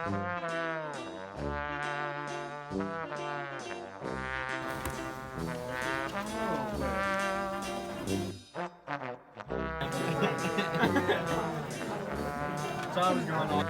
So I was going on.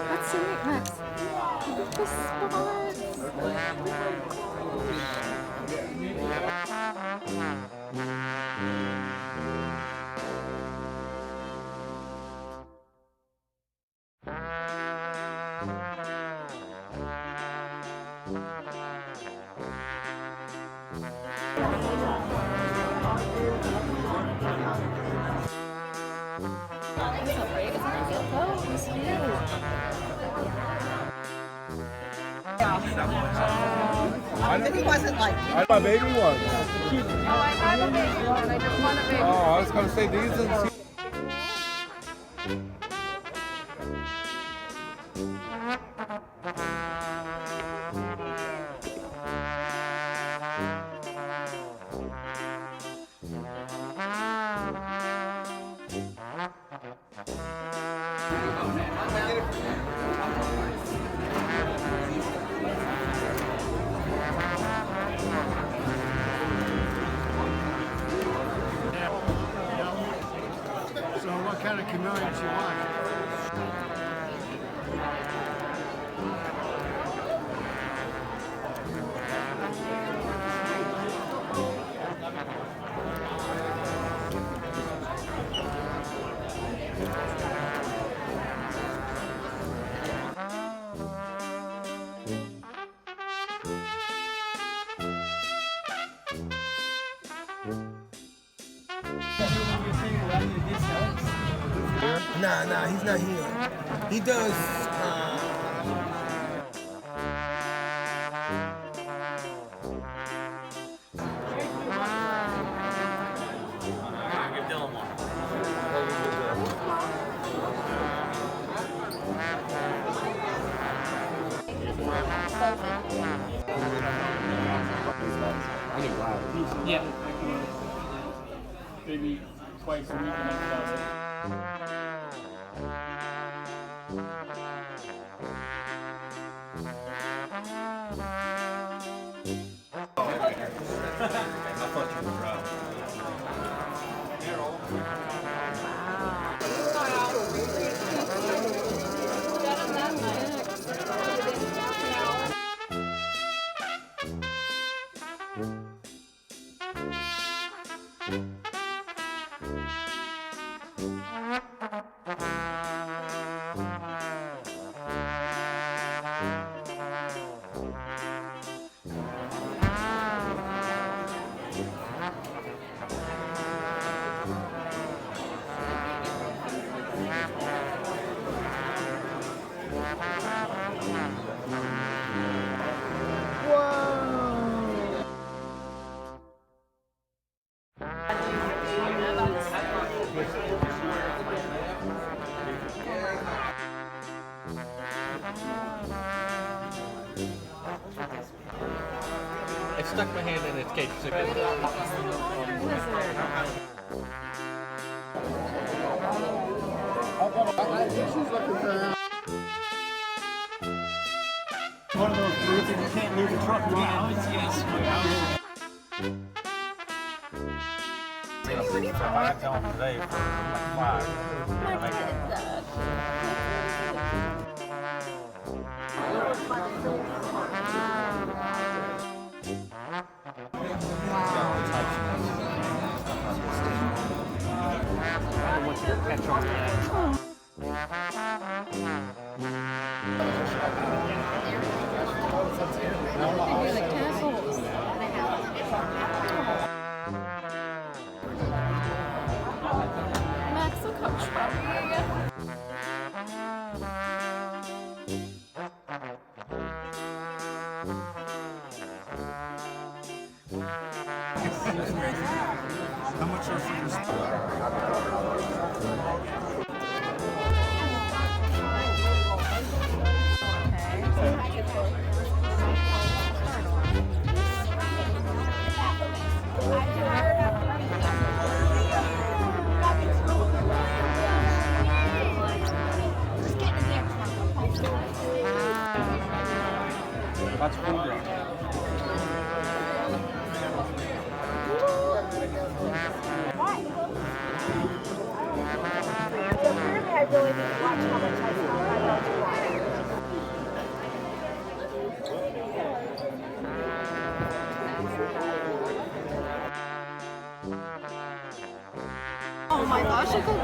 That's so neat, Max. Look at the spots. He wasn't like I had my baby ones. Oh, I had a baby one. I just want a baby. Oh, I was gonna say these and So what kind of chameleons you want? Nah, he's not here. He does. Give Dylan one. Yeah. Maybe twice a week. I stuck my hand in its cage. One of those fruits and you can't leave the truck now. Yes. I tell him today for like 5. Max, look how chubby. That's homegrown. So apparently I really need to watch how much I smoke. I know too much. Oh my gosh, I could